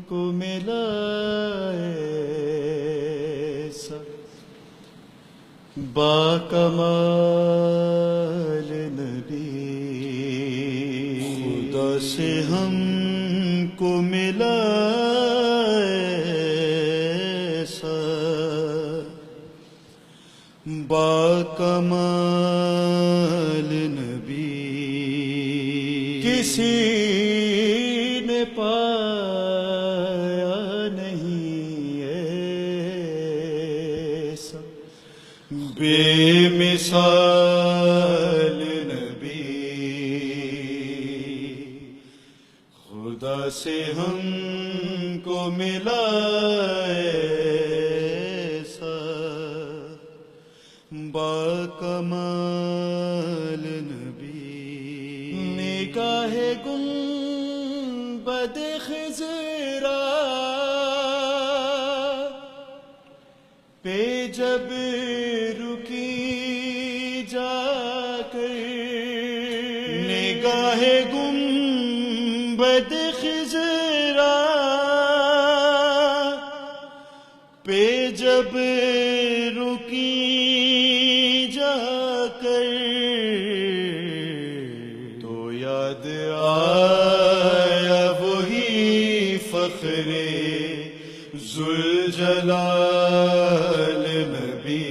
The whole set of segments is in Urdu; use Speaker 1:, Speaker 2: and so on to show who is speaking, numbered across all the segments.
Speaker 1: کو ملا ایسا باکمال نبی، خدا سے ہم کو ملا ایسا باکمال نبی، کسی نے پایا نہیں ایسا بے مثال نبی، خدا سے ہم کو ملا ایسا باکمال نبی، نگاہ گنبد خضرا پہ جب رکی جا کر، نگاہ گنبد خضرا پہ جب رکی جا کر، تو یاد آیا وہی فخر ذوالجلال نبی،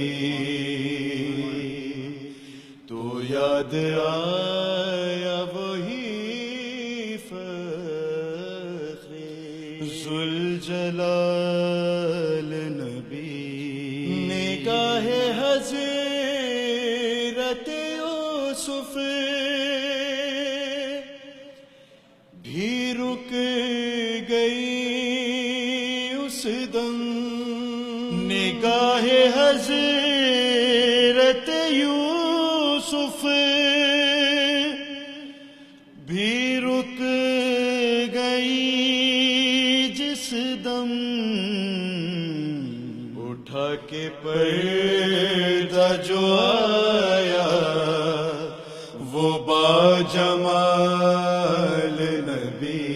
Speaker 1: تو یاد آیا وہی فخر ذوالجلال نبی، نگاہ حضرت یوسف بھی رک گئی اس دم، نگاہ حضرت یوسف بھی رک گئی جس دم، اٹھا کے پردہ جو آیا وہ باجمال نبی،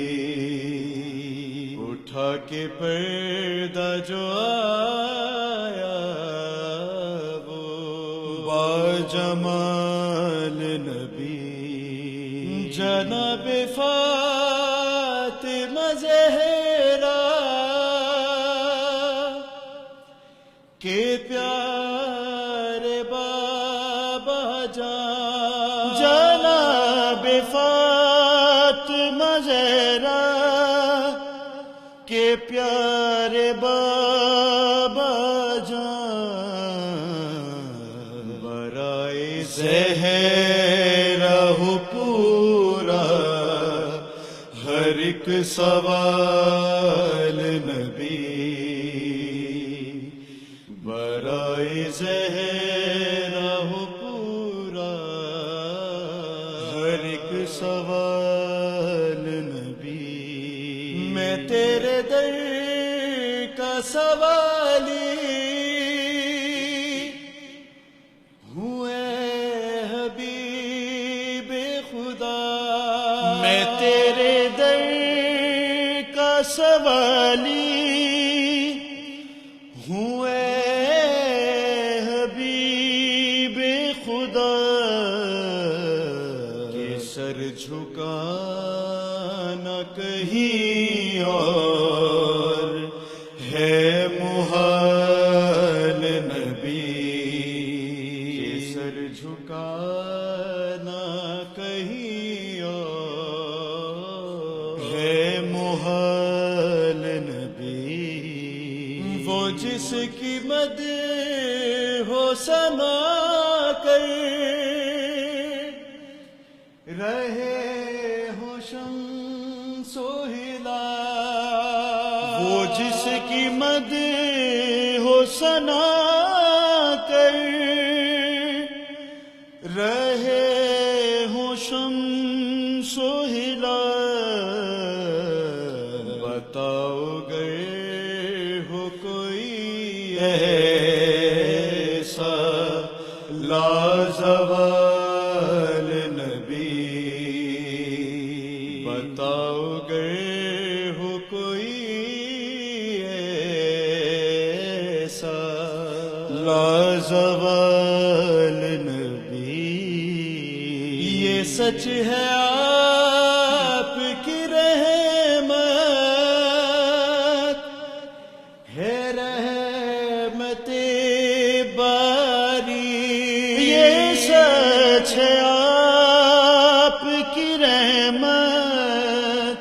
Speaker 1: اٹھا کے پردہ جو آیا وہ باجمال نبی، جناب فاطمہ زہرا کے پیارے بابا جان، جناب فاطمہ زہرا کے پیارے بابا جان، برائے زہرا ہو پورا ہر ایک سوال نبی، برائے زہرا ہو پورا ہر ایک سوال نبی، میں تیرے در کا سوالی ہوں اے حبیب خدا، میں تیرے در کا سوالی ہوں اے حبیب خدا، کہ سر جھکانا کہیں اور ہے محال نبی، کہ سر جھکانا کہیں اور ہے محال نبی، وہ جس کی مدح ہو سنا کر رہے ہو شمس و ہلال، وہ جس کی مدح ہو سنا کر رہے ہو شمس و ہلال، بتاؤ گئے ہو کوئی ایسا لازوال نبی، بتاؤ گئے ہو لا زوال نبی، یہ سچ ہے آپ کی رحمت ہے، رحمت باری، یہ سچ ہے آپ کی رحمت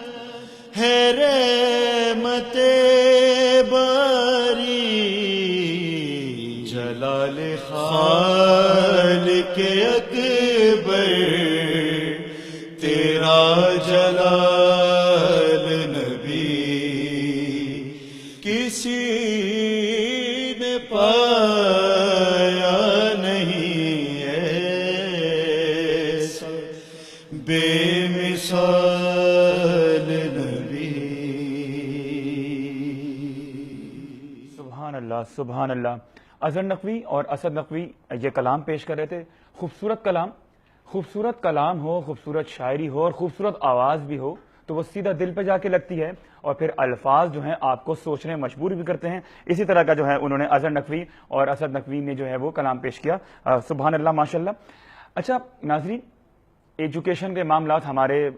Speaker 1: ہے، رحمت باری، جلال خالق اکبر تیرا جلال نبی، کسی نے پایا نہیں ایسا بے مثال نبی۔
Speaker 2: سبحان اللہ سبحان اللہ۔ اظہر نقوی اور اسد نقوی یہ کلام پیش کر رہے تھے، خوبصورت کلام ہو، خوبصورت شاعری ہو اور خوبصورت آواز بھی ہو تو وہ سیدھا دل پہ جا کے لگتی ہے، اور پھر الفاظ جو ہیں آپ کو سوچنے مجبور بھی کرتے ہیں۔ اسی طرح کا جو ہے انہوں نے اظہر نقوی اور اسد نقوی نے جو ہے وہ کلام پیش کیا، سبحان اللہ ماشاءاللہ۔ اچھا ناظرین، ایجوکیشن کے معاملات ہمارے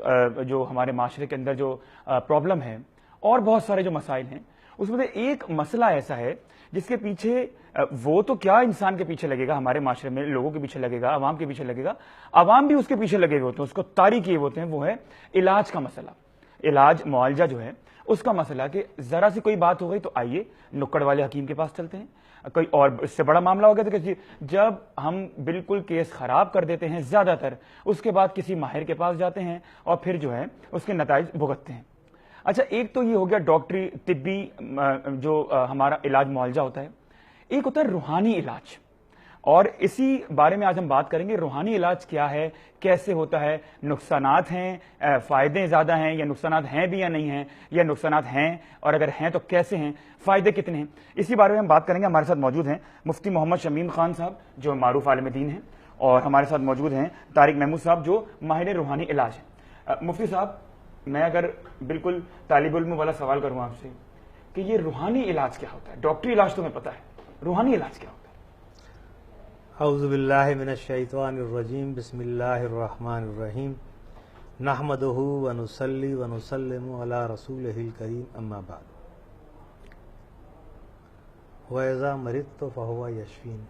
Speaker 2: معاشرے کے اندر جو پرابلم ہے اور بہت سارے جو مسائل ہیں، اس میں سے ایک مسئلہ ایسا ہے جس کے پیچھے وہ تو کیا انسان کے پیچھے لگے گا، ہمارے معاشرے میں لوگوں کے پیچھے لگے گا، عوام کے پیچھے لگے گا، عوام بھی اس کے پیچھے لگے ہوئے ہوتے ہیں، اس کو طاری کیے ہوتے ہیں، وہ ہے علاج کا مسئلہ، علاج معالجہ جو ہے اس کا مسئلہ، کہ ذرا سی کوئی بات ہو گئی تو آئیے نکڑ والے حکیم کے پاس چلتے ہیں، کوئی اور اس سے بڑا معاملہ ہو گیا تو جب ہم بالکل کیس خراب کر دیتے ہیں زیادہ تر، اس کے بعد کسی ماہر کے پاس جاتے ہیں اور پھر جو ہے اس کے نتائج بھگتتے ہیں۔ اچھا، ایک تو یہ ہو گیا ڈاکٹری طبی جو ہمارا علاج معالجہ ہوتا ہے، ایک ہوتا ہے روحانی علاج، اور اسی بارے میں آج ہم بات کریں گے۔ روحانی علاج کیا ہے، کیسے ہوتا ہے، نقصانات ہیں، فائدے زیادہ ہیں یا نقصانات ہیں بھی یا نہیں ہیں، یا نقصانات ہیں اور اگر ہیں تو کیسے ہیں، فائدے کتنے ہیں، اسی بارے میں ہم بات کریں گے۔ ہمارے ساتھ موجود ہیں مفتی محمد شمیم خان صاحب جو معروف عالم دین ہیں، اور ہمارے ساتھ موجود ہیں طارق محمود صاحب جو ماہر روحانی علاج ہیں۔ مفتی صاحب، میں اگر بالکل طالب علم والا سوال کروں آپ سے کہ یہ روحانی علاج کیا ہوتا ہے؟ ڈاکٹری علاج تو ہمیں پتہ ہے، روحانی علاج کیا ہوتا ہے؟
Speaker 3: اعوذ باللہ من الشیطان الرجیم، بسم اللہ الرحمن الرحیم، نحمدہ ونصلی ونسلم علی رسولہ الکریم، اما بعد، وَإِذَا مَرِضْتُ فَهُوَ یشفین۔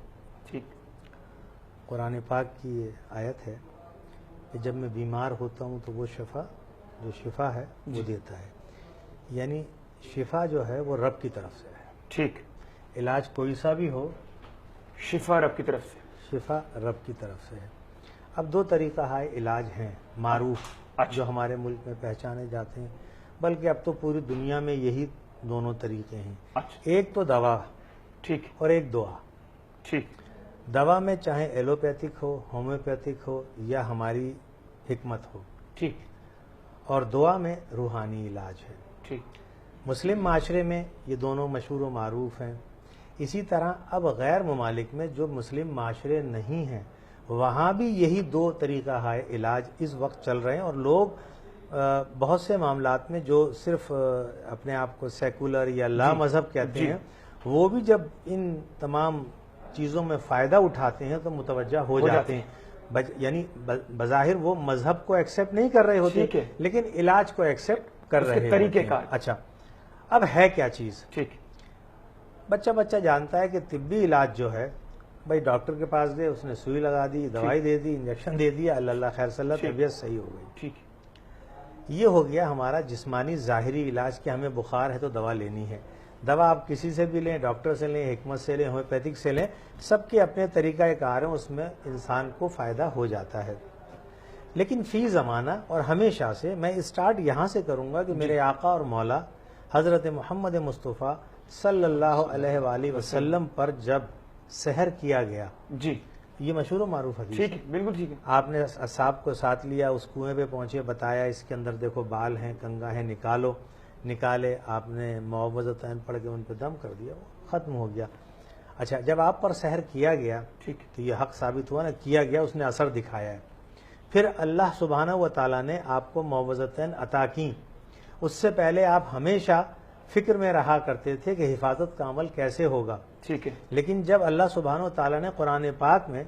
Speaker 2: ٹھیک،
Speaker 3: قرآن پاک کی یہ آیت ہے کہ جب میں بیمار ہوتا ہوں تو وہ شفا ہے وہ دیتا ہے، یعنی شفا جو ہے وہ رب کی طرف سے ہے۔
Speaker 2: ٹھیک،
Speaker 3: علاج کوئی سا بھی ہو،
Speaker 2: شفا رب کی طرف سے،
Speaker 3: شفا رب کی طرف سے ہے۔ اب دو طریقہ علاج ہیں معروف، جو ہمارے ملک میں پہچانے جاتے ہیں، بلکہ اب تو پوری دنیا میں یہی دونوں طریقے ہیں۔ ایک تو دوا،
Speaker 2: ٹھیک،
Speaker 3: اور ایک دعا۔
Speaker 2: ٹھیک،
Speaker 3: دوا میں چاہے ایلوپیتھک ہو، ہومیوپیتھک ہو یا ہماری حکمت ہو،
Speaker 2: ٹھیک،
Speaker 3: اور دعا میں روحانی علاج ہے۔
Speaker 2: ٹھیک،
Speaker 3: مسلم معاشرے میں یہ دونوں مشہور و معروف ہیں۔ اسی طرح اب غیر ممالک میں جو مسلم معاشرے نہیں ہیں وہاں بھی یہی دو طریقہ علاج اس وقت چل رہے ہیں، اور لوگ بہت سے معاملات میں جو صرف اپنے آپ کو سیکولر یا لا مذہب کہتے ہیں، وہ بھی جب ان تمام چیزوں میں فائدہ اٹھاتے ہیں تو متوجہ ہو جاتے ہیں، یعنی بظاہر وہ مذہب کو ایکسیپٹ نہیں کر رہے ہوتے لیکن علاج کو ایکسیپٹ کر رہے ہیں،
Speaker 2: طریقہ کار۔
Speaker 3: اچھا، اب ہے کیا چیز؟
Speaker 2: ٹھیک،
Speaker 3: بچہ جانتا ہے کہ طبی علاج جو ہے، بھائی ڈاکٹر کے پاس گئے، اس نے سوئی لگا دی، دوائی دے دی، انجیکشن دے دیا، اللہ خیر صلی اللہ، طبیعت صحیح ہو گئی۔
Speaker 2: ٹھیک،
Speaker 3: یہ ہو گیا ہمارا جسمانی ظاہری علاج کہ ہمیں بخار ہے تو دوا لینی ہے۔ دوا آپ کسی سے بھی لیں، ڈاکٹر سے لیں، حکمت سے لیں، ہومیوپیتھک سے لیں، سب کے اپنے طریقہ کار ہیں، اس میں انسان کو فائدہ ہو جاتا ہے۔ لیکن فی زمانہ اور ہمیشہ سے میں اسٹارٹ یہاں سے کروں گا کہ میرے آقا اور مولا حضرت محمد مصطفیٰ صلی اللہ علیہ وآلہ وسلم پر جب سحر کیا گیا،
Speaker 2: جی،
Speaker 3: یہ مشہور و معروف حدیث
Speaker 2: ٹھیک
Speaker 3: ہے۔
Speaker 2: ہے، بالکل ٹھیک ہے۔
Speaker 3: آپ نے اصحاب کو ساتھ لیا، اس کنویں پہ پہنچے، بتایا اس کے اندر دیکھو بال ہیں، کنگا ہیں، نکالو، نکالے، آپ نے معوذتین پڑھ کے ان پہ دم کر دیا، وہ ختم ہو گیا۔ اچھا، جب آپ پر سحر کیا گیا
Speaker 2: ٹھیک،
Speaker 3: تو یہ حق ثابت ہوا نا، کیا گیا، اس نے اثر دکھایا ہے۔ پھر اللہ سبحانہ و تعالیٰ نے آپ کو معوذتین عطا کی۔ اس سے پہلے آپ ہمیشہ فکر میں رہا کرتے تھے کہ حفاظت کا عمل کیسے ہوگا.
Speaker 2: ٹھیک ہے.
Speaker 3: لیکن جب اللہ سبحانہ و تعالیٰ نے قرآن پاک میں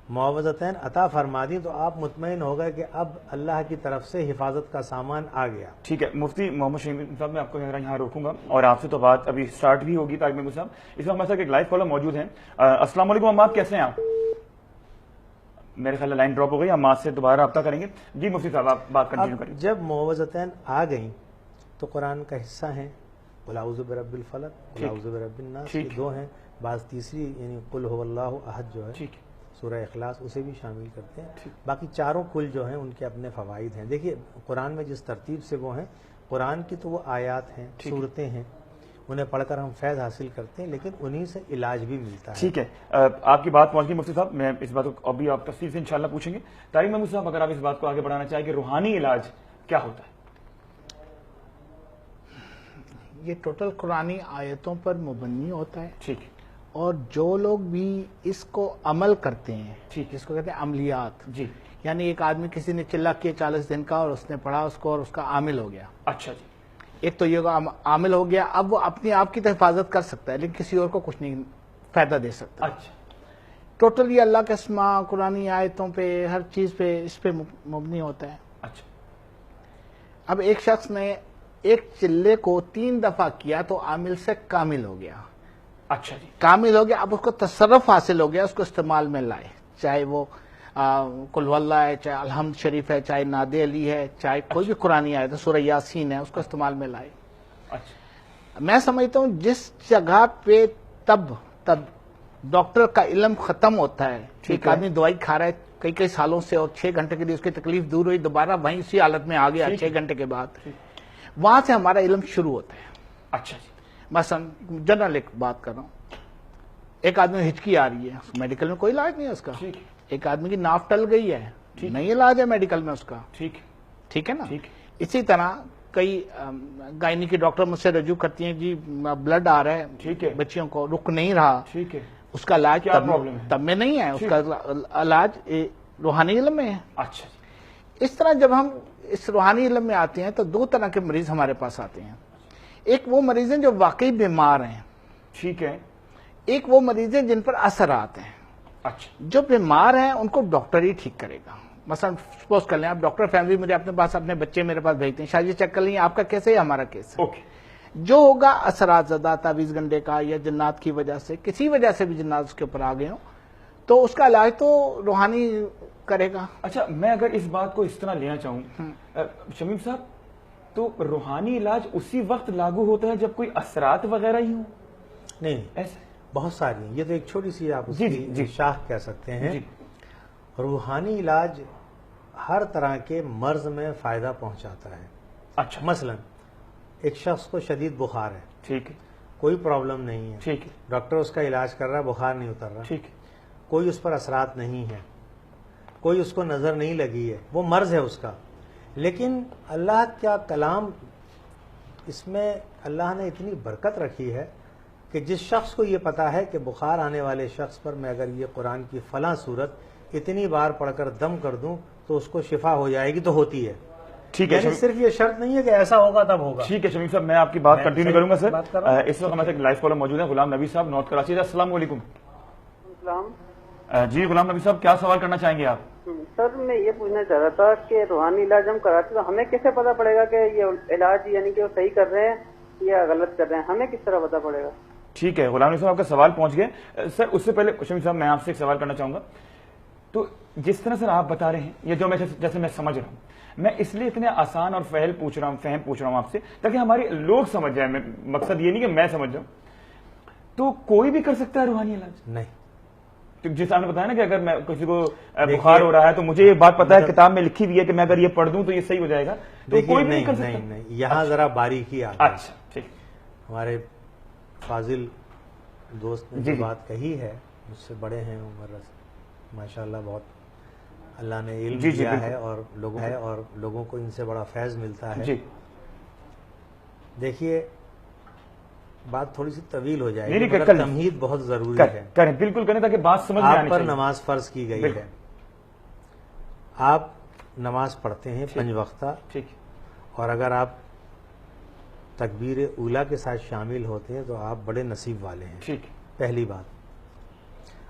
Speaker 3: معوذتین عطا فرما دی تو آپ مطمئن ہو گئے کہ اب اللہ کی طرف سے حفاظت کا سامان آ گیا.
Speaker 2: ٹھیک ہے. مفتی محمد شمیم صاحب میں آپ کو یہاں روکوں گا اور آپ سے تو بات ابھی سٹارٹ بھی ہوگی. طارق محمود صاحب اس وقت ہمارے ساتھ ایک لائیو کالر موجود ہیں. السلام علیکم اماد، کیسے ہیں آپ؟ میرے خیال لائن ڈراپ ہو گئی، ہم آپ سے دوبارہ رابطہ کریں گے. جی مفتی صاحب آپ بات کنٹینیو کریں.
Speaker 3: جب معوذتین آ گئیں تو قرآن کا حصہ ہیں قل اعوذ برب الفلق، قل اعوذ برب الناس، یہ دو ہیں. بعض تیسری یعنی قل هو اللہ احد جو ہے
Speaker 2: ٹھیک ہے،
Speaker 3: سورہ اخلاص، اسے بھی شامل کرتے ہیں. باقی چاروں کل جو ہیں ان کے اپنے فوائد ہیں. دیکھیے قرآن میں جس ترتیب سے وہ ہیں، قرآن کی تو وہ آیات ہیں، صورتیں ہیں، انہیں پڑھ کر ہم فیض حاصل کرتے ہیں، لیکن انہی سے علاج بھی ملتا ہے.
Speaker 2: ٹھیک ہے. آپ کی بات پہنچ گئی مفتی صاحب، میں اس بات کو ابھی آپ تفصیل سے انشاءاللہ پوچھیں گے. طارق محمود صاحب اگر آپ اس بات کو آگے بڑھانا چاہیں کہ روحانی علاج کیا ہوتا ہے؟
Speaker 4: یہ ٹوٹل قرآنی آیتوں پر مبنی ہوتا ہے،
Speaker 2: ٹھیک ہے،
Speaker 4: اور جو لوگ بھی اس کو عمل کرتے ہیں،
Speaker 2: ٹھیک،
Speaker 4: جس کو کہتے ہیں عملیات،
Speaker 2: جی،
Speaker 4: یعنی ایک آدمی کسی نے چلا کیا 40 دن کا اور اس نے پڑھا اس کو اور اس کا عامل ہو گیا.
Speaker 2: اچھا جی،
Speaker 4: ایک تو یہ عامل ہو گیا، اب وہ اپنی آپ کی تو حفاظت کر سکتا ہے لیکن کسی اور کو کچھ نہیں فائدہ دے سکتا.
Speaker 2: اچھا،
Speaker 4: ٹوٹل یہ اللہ کے اسماء، قرآنی آیتوں پہ، ہر چیز پہ، اس پہ مبنی ہوتا ہے.
Speaker 2: اچھا،
Speaker 4: اب ایک شخص نے ایک چلے کو 3 دفعہ کیا تو عامل سے کامل ہو گیا.
Speaker 2: اچھا جی،
Speaker 4: کامل ہو گیا، اب اس کو تصرف حاصل ہو گیا، اس کو استعمال میں لائے، چاہے وہ قل ہو اللہ ہے، چاہے الحمد شریف ہے، چاہے ناد علی ہے، چاہے کوئی بھی قرآنی آیت ہے، سورہ یاسین ہے، اس کو استعمال میں لائے.
Speaker 2: اچھا،
Speaker 4: میں سمجھتا ہوں جس جگہ پہ تب ڈاکٹر کا علم ختم ہوتا ہے، ایک آدمی دوائی کھا رہا ہے کئی سالوں سے اور 6 گھنٹے کے لیے اس کی تکلیف دور ہوئی، دوبارہ وہیں اسی حالت میں آ گیا 6 گھنٹے کے بعد، وہاں سے ہمارا علم شروع ہوتا ہے.
Speaker 2: اچھا جی،
Speaker 4: مثلا جنرل ایک بات کر رہا ہوں، ایک آدمی ہچکی آ رہی ہے، میڈیکل میں کوئی علاج نہیں ہے اس کا.
Speaker 2: ٹھیک،
Speaker 4: ایک آدمی کی ناف ٹل گئی ہے، نہیں علاج ہے میڈیکل میں اس کا.
Speaker 2: ٹھیک،
Speaker 4: ٹھیک ہے نا.
Speaker 2: ٹھیک،
Speaker 4: اسی طرح کئی گائنی کی ڈاکٹر مجھ سے رجوع کرتی ہیں، جی بلڈ آ رہا ہے
Speaker 2: ٹھیک ہے،
Speaker 4: بچیوں کو، رک نہیں رہا،
Speaker 2: ٹھیک ہے،
Speaker 4: اس کا علاج
Speaker 2: کیا پرابلم ہے؟
Speaker 4: تب میں نہیں ہے، اس کا علاج روحانی علم میں ہے.
Speaker 2: اچھا جی،
Speaker 4: اس طرح جب ہم اس روحانی علم میں آتے ہیں تو 2 طرح کے مریض ہمارے پاس آتے ہیں. ایک وہ مریض ہیں جو واقعی بیمار ہیں،
Speaker 2: ٹھیک ہے،
Speaker 4: ایک وہ مریض ہیں جن پر اثرات ہیں.
Speaker 2: اچھا،
Speaker 4: جو بیمار ہیں ان کو ڈاکٹر ہی ٹھیک کرے گا. مثلا سپوز کر لیں آپ ڈاکٹر فیملی مجھے اپنے پاس اپنے بچے میرے پاس بھیجتے ہیں، شاہ جی چیک کر لیں آپ کا کیسے ہے، ہمارا کیس ہے.
Speaker 2: اوکے،
Speaker 4: جو ہوگا اثرات زدہ تعویذ گنڈے کا یا جنات کی وجہ سے، کسی وجہ سے بھی جنات اس کے اوپر آ گئے ہوں تو اس کا علاج تو روحانی کرے گا.
Speaker 2: اچھا میں اگر اس بات کو اس طرح لینا چاہوں شمیم صاحب، تو روحانی علاج اسی وقت لاگو ہوتا ہے جب کوئی اثرات وغیرہ ہی ہوں؟
Speaker 3: نہیں،
Speaker 2: ایسے
Speaker 3: بہت ساری ہیں. یہ تو ایک چھوٹی سی آپ اس
Speaker 2: جی،
Speaker 3: کی
Speaker 2: جی.
Speaker 3: شاخ کہہ سکتے ہیں.
Speaker 2: جی،
Speaker 3: روحانی علاج ہر طرح کے مرض میں فائدہ پہنچاتا ہے.
Speaker 2: اچھا،
Speaker 3: مثلا ایک شخص کو شدید بخار ہے،
Speaker 2: ٹھیک ہے،
Speaker 3: کوئی پرابلم نہیں ہے،
Speaker 2: ٹھیک ہے،
Speaker 3: ڈاکٹر اس کا علاج کر رہا ہے، بخار نہیں اتر رہا،
Speaker 2: ٹھیک ہے،
Speaker 3: کوئی اس پر اثرات نہیں ہے، کوئی اس کو نظر نہیں لگی ہے، وہ مرض ہے اس کا. لیکن اللہ کا کلام، اس میں اللہ نے اتنی برکت رکھی ہے کہ جس شخص کو یہ پتا ہے کہ بخار آنے والے شخص پر میں اگر یہ قرآن کی فلاں صورت اتنی بار پڑھ کر دم کر دوں تو اس کو شفا ہو جائے گی، تو ہوتی ہے.
Speaker 2: ٹھیک ہے.
Speaker 3: یعنی صرف یہ شرط نہیں ہے کہ ایسا ہوگا تب ہوگا.
Speaker 2: ٹھیک ہے شمیم صاحب، میں آپ کی بات
Speaker 3: میں
Speaker 2: کنٹینیو کروں گا سر.
Speaker 3: بات کر رہا ہوں.
Speaker 2: اس وقت ہمارے لائیو کالر موجود ہیں غلام نبی صاحب نارتھ کراچی سے. السلام علیکم.
Speaker 5: السلام.
Speaker 2: جی غلام نبی صاحب، کیا سوال کرنا چاہیں گے آپ؟
Speaker 5: سر میں یہ پوچھنا چاہ رہا تھا کہ روحانی علاج ہم کراتے تو ہمیں کیسے پتا پڑے گا کہ یہ علاج یعنی کہ وہ صحیح کر رہے ہیں یا غلط کر رہے ہیں، ہمیں کس طرح پتا پڑے گا؟
Speaker 2: ٹھیک ہے غلام نبی صاحب، آپ کا سوال پہنچ گئے. سر اس سے پہلے شمیم صاحب میں آپ سے ایک سوال کرنا چاہوں گا. تو جس طرح سر آپ بتا رہے ہیں، یہ جو میں جیسے میں سمجھ رہا ہوں، میں اس لیے اتنے آسان اور فہم پوچھ رہا ہوں آپ سے تاکہ ہمارے لوگ سمجھ جائیں. مقصد یہ نہیں کہ میں سمجھ جاؤں. تو کوئی بھی کر سکتا ہے روحانی علاج؟
Speaker 3: نہیں.
Speaker 2: جیسے آپ نے بتایا نا کہ اگر میں کسی کو بخار ہو رہا ہے تو مجھے یہ بات پتا ہے، کتاب میں لکھی ہوئی ہے کہ میں اگر یہ پڑھ دوں تو یہ صحیح ہو جائے گا، تو کوئی بھی نہیں کر سکتا؟
Speaker 3: نہیں، یہاں ذرا باریکی آ گئی.
Speaker 2: اچھا ٹھیک.
Speaker 3: ہمارے فاضل دوست نے
Speaker 2: جی
Speaker 3: جو بات کہی ہے، مجھ سے بڑے ہیں عمر ماشاءاللہ، بہت اللہ نے علم دیا ہے اور لوگوں کو ان سے بڑا فیض ملتا ہے.
Speaker 2: جی
Speaker 3: دیکھیے بات تھوڑی سی طویل ہو جائے گی،
Speaker 2: نہیں،
Speaker 3: مگر تمہید بہت ضروری ہے.
Speaker 2: کریں بالکل کریں تاکہ بات سمجھ میں
Speaker 3: آپ
Speaker 2: آنی
Speaker 3: پر
Speaker 2: چاہیے.
Speaker 3: نماز فرض کی گئی ہے، آپ نماز پڑھتے ہیں 5 وقتہ،
Speaker 2: ٹھیک.
Speaker 3: اور اگر آپ تکبیر اولا کے ساتھ شامل ہوتے ہیں تو آپ بڑے نصیب والے ہیں.
Speaker 2: ٹھیک.
Speaker 3: پہلی بات.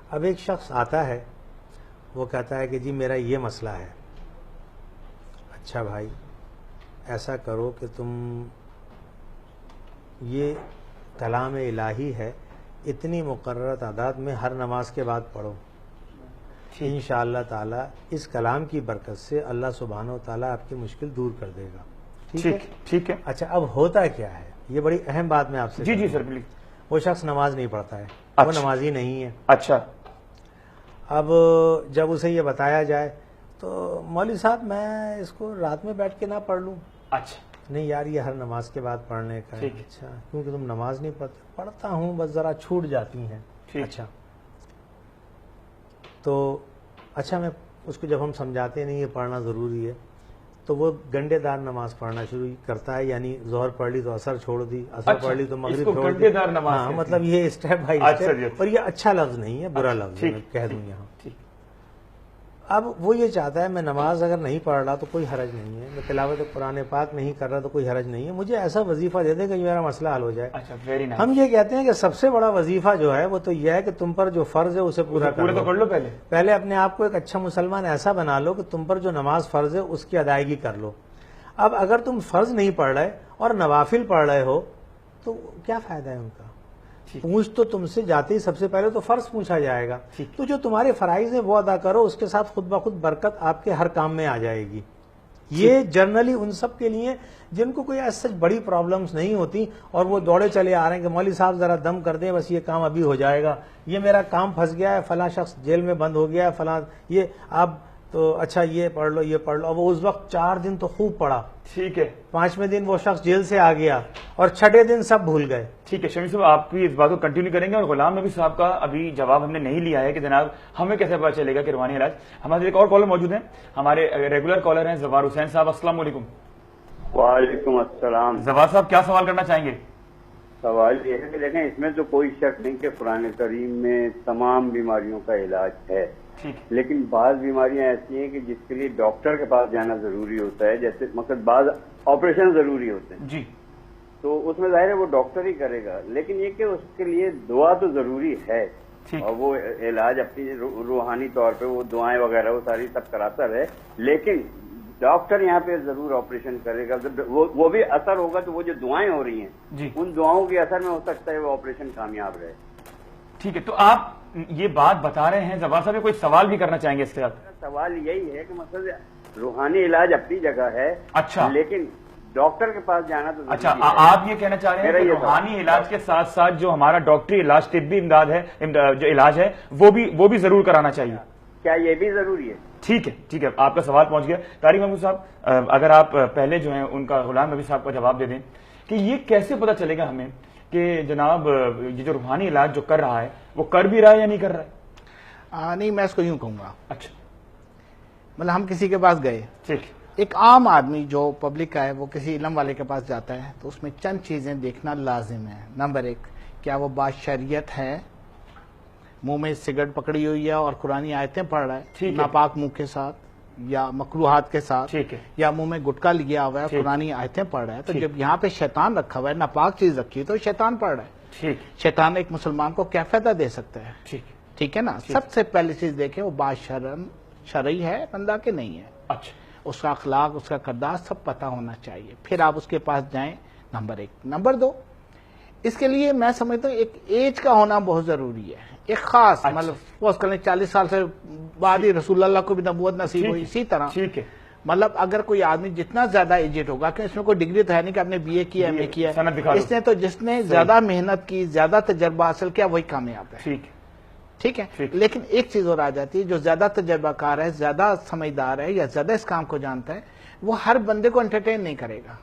Speaker 3: اب ایک شخص آتا ہے, وہ کہتا ہے کہ جی میرا یہ مسئلہ ہے. اچھا بھائی, ایسا کرو کہ تم یہ کلام الہی ہے, اتنی مقررہ تعداد میں ہر نماز کے بعد پڑھو. انشاءاللہ تعالی اس کلام کی برکت سے اللہ سبحانہ و تعالی آپ کی مشکل دور کر دے گا.
Speaker 2: ٹھیک ہے.
Speaker 3: اچھا, اب ہوتا کیا ہے, یہ بڑی اہم بات میں آپ سے.
Speaker 2: جی سر پلیز.
Speaker 3: وہ شخص نماز نہیں پڑھتا ہے, وہ نمازی نہیں ہے.
Speaker 2: اچھا.
Speaker 3: اب جب اسے یہ بتایا جائے تو مولوی صاحب میں اس کو رات میں بیٹھ کے نہ پڑھ لوں.
Speaker 2: اچھا.
Speaker 3: نہیں یار, یہ ہر نماز کے بعد پڑھنے کا ہے. اچھا, کیونکہ تم نماز نہیں پڑھتے. پڑھتا ہوں, بس ذرا چھوٹ جاتی ہیں. اچھا, تو اچھا میں اس کو جب ہم سمجھاتے نہیں یہ پڑھنا ضروری ہے تو وہ گنڈے دار نماز پڑھنا شروع کرتا ہے. یعنی ظہر پڑھ لی تو عصر چھوڑ دی, عصر پڑھ لی تو مغرب چھوڑ دی. ہاں, مطلب یہ اسٹیپ بائی اسٹیپ. اور یہ اچھا لفظ نہیں ہے, برا لفظ ہے, کہہ دوں یہاں. اب وہ یہ چاہتا ہے میں نماز اگر نہیں پڑھ رہا تو کوئی حرج نہیں ہے, میں تلاوت قرآن پاک نہیں کر رہا تو کوئی حرج نہیں ہے, مجھے ایسا وظیفہ دے دے کہ میرا مسئلہ حل ہو جائے. ہم یہ کہتے ہیں کہ سب سے بڑا وظیفہ جو ہے وہ تو یہ ہے کہ تم پر جو فرض ہے اسے پورا کر لو. پہلے اپنے آپ کو ایک اچھا مسلمان ایسا بنا لو کہ تم پر جو نماز فرض ہے اس کی ادائیگی کر لو. اب اگر تم فرض نہیں پڑھ رہے اور نوافل پڑھ رہے ہو تو کیا فائدہ ہے ان کا. پوچھ تو تم سے جاتے ہی سب سے پہلے تو فرض پوچھا جائے گا. تو جو تمہارے فرائض ہیں وہ ادا کرو, اس کے ساتھ خود بخود برکت آپ کے ہر کام میں آ جائے گی. یہ جنرلی ان سب کے لیے جن کو کوئی ایسا بڑی پرابلمز نہیں ہوتی اور وہ دوڑے چلے آ رہے ہیں کہ مولوی صاحب ذرا دم کر دیں, بس یہ کام ابھی ہو جائے گا, یہ میرا کام پھنس گیا ہے, فلاں شخص جیل میں بند ہو گیا ہے, فلاں یہ آپ تو اچھا یہ پڑھ لو یہ پڑھ لو. اب وہ اس وقت 4 دن تو خوب پڑھا,
Speaker 2: ٹھیک ہے,
Speaker 3: 5ویں دن وہ شخص جیل سے آ گیا اور 6ٹھے دن سب بھول گئے.
Speaker 2: ٹھیک ہے شمی صاحب, آپ کی اس بات کو کنٹینیو کریں گے. اور غلام نبی صاحب کا ابھی جواب ہم نے نہیں لیا ہے کہ جناب ہمیں کیسے پتا چلے گا کہ روحانی علاج. ہمارے ایک اور کالر موجود ہیں, ہمارے ریگولر کالر ہیں زوار حسین صاحب. السلام علیکم.
Speaker 6: وعلیکم السلام.
Speaker 2: زوار صاحب کیا سوال کرنا چاہیں گے؟
Speaker 6: سوال یہ ہے کہ دیکھیں اس میں تو کوئی شک نہیں کہ قرآن کریم میں تمام بیماریوں کا علاج ہے, لیکن بعض بیماریاں ایسی ہیں کہ جس کے لیے ڈاکٹر کے پاس جانا ضروری ہوتا ہے. جیسے مقصد بعض آپریشن ضروری ہوتے ہیں
Speaker 2: جی,
Speaker 6: تو اس میں ظاہر ہے وہ ڈاکٹر ہی کرے گا, لیکن یہ کہ اس کے لیے دعا تو ضروری ہے. اور وہ علاج اپنی روحانی طور پہ وہ دعائیں وغیرہ وہ ساری سب کراتا ہے, لیکن ڈاکٹر یہاں پہ ضرور آپریشن کرے گا. وہ بھی اثر ہوگا تو وہ جو دعائیں ہو رہی ہیں ان دعاؤں کے اثر میں ہو سکتا ہے وہ آپریشن کامیاب رہے.
Speaker 2: ٹھیک ہے, تو آپ یہ بات بتا رہے ہیں زوار صاحب, کوئی سوال بھی کرنا چاہیں گے اس کے ساتھ؟
Speaker 6: سوال یہی ہے کہ مطلب روحانی علاج اپنی جگہ ہے,
Speaker 2: اچھا,
Speaker 6: لیکن ڈاکٹر کے پاس جانا تو
Speaker 2: اچھا آپ یہ کہنا چاہ رہے ہیں کہ روحانی علاج کے ساتھ ساتھ جو ہمارا ڈاکٹری علاج, طبی امداد ہے, جو علاج ہے وہ بھی ضرور کرانا چاہیے.
Speaker 6: کیا یہ بھی ضروری ہے؟
Speaker 2: ٹھیک ہے, آپ کا سوال پہنچ گیا. طارق محمود صاحب, اگر آپ پہلے جو ہیں ان کا غلام نبی صاحب کا جواب دے دیں کہ یہ کیسے پتا چلے گا ہمیں کہ جناب یہ جو روحانی علاج جو کر رہا ہے وہ کر بھی رہا ہے یا نہیں کر رہا ہے؟
Speaker 4: نہیں, میں اس کو یوں کہوں گا.
Speaker 2: اچھا,
Speaker 4: مطلب ہم کسی کے پاس گئے,
Speaker 2: ٹھیک,
Speaker 4: ایک عام آدمی جو پبلک کا ہے وہ کسی علم والے کے پاس جاتا ہے تو اس میں چند چیزیں دیکھنا لازم ہے. نمبر 1, کیا وہ باشریت ہے, منہ میں سگریٹ پکڑی ہوئی ہے اور قرآنی آیتیں پڑھ رہا ہے ناپاک منہ کے ساتھ یا مکروہات کے ساتھ, یا منہ میں گٹکا لیا ہوا ہے قرآنی آیتیں پڑھ رہا ہے, تو جب یہاں پہ شیطان رکھا ہوا ہے, ناپاک چیز رکھی ہے, تو شیطان پڑھ رہا ہے. شیطان ایک مسلمان کو کیا فائدہ دے سکتا ہے؟ ٹھیک ہے نا. سب سے پہلی چیز دیکھیں وہ باشرم شرعی ہے بندہ کہ نہیں ہے.
Speaker 2: اچھا,
Speaker 4: اس کا اخلاق, اس کا کردار سب پتہ ہونا چاہیے, پھر آپ اس کے پاس جائیں. نمبر 1. نمبر 2, اس کے لیے میں سمجھتا ہوں ایک ایج کا ہونا بہت ضروری ہے, ایک خاص, مطلب سپوز کریں 40 سال سے بعد ہی رسول اللہ کو بھی نبوت نصیب ہوئی, اسی طرح مطلب اگر کوئی آدمی جتنا زیادہ ایجڈ ہوگا, کہ اس میں کوئی ڈگری تو ہے نہیں کہ آپ نے BA کیا ایم اے کیا, اس نے تو جس نے زیادہ محنت کی, زیادہ تجربہ حاصل کیا, وہی کامیاب ہے. ٹھیک ہے, لیکن ایک چیز اور آ جاتی ہے, جو زیادہ تجربہ کار ہے, زیادہ سمجھدار ہے یا زیادہ اس کام کو جانتا ہے, وہ ہر بندے کو انٹرٹین نہیں کرے گا.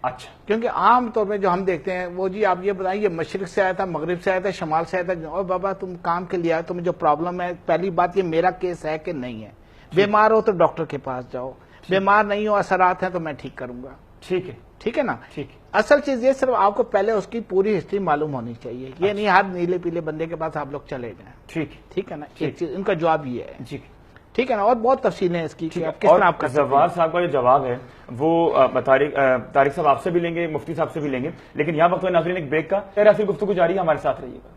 Speaker 2: اچھا,
Speaker 4: کیونکہ عام طور پہ جو ہم دیکھتے ہیں وہ جی آپ یہ بتائیں یہ مشرق سے آیا تھا, مغرب سے آیا تھا, شمال سے آیا تھا, اور بابا تم کام کے لیے آئے, تمہیں جو پرابلم ہے, پہلی بات یہ میرا کیس ہے کہ نہیں ہے. بیمار ہو تو ڈاکٹر کے پاس جاؤ, بیمار نہیں ہو, اثرات ہیں تو میں ٹھیک کروں گا. ٹھیک ہے نا. اصل چیز یہ صرف آپ کو پہلے اس کی پوری ہسٹری معلوم ہونی چاہیے, یہ نہیں ہر نیلے پیلے بندے کے پاس آپ لوگ چلے جائیں. ٹھیک ہے نا. ایک چیز ان کا جواب یہ ہے. ٹھیک ہے نا، اور بہت تفصیلیں اس کی کہ آپ کس طرح آپ کر سکتے ہیں۔
Speaker 2: زوال صاحب کا جو جواب ہے وہ طارق صاحب آپ سے بھی لیں گے، مفتی صاحب سے بھی لیں گے، لیکن یہاں وقت ناظرین ایک بریک کا، خیر حاصل گفتگو جاری ہے، ہمارے ساتھ رہیے گا۔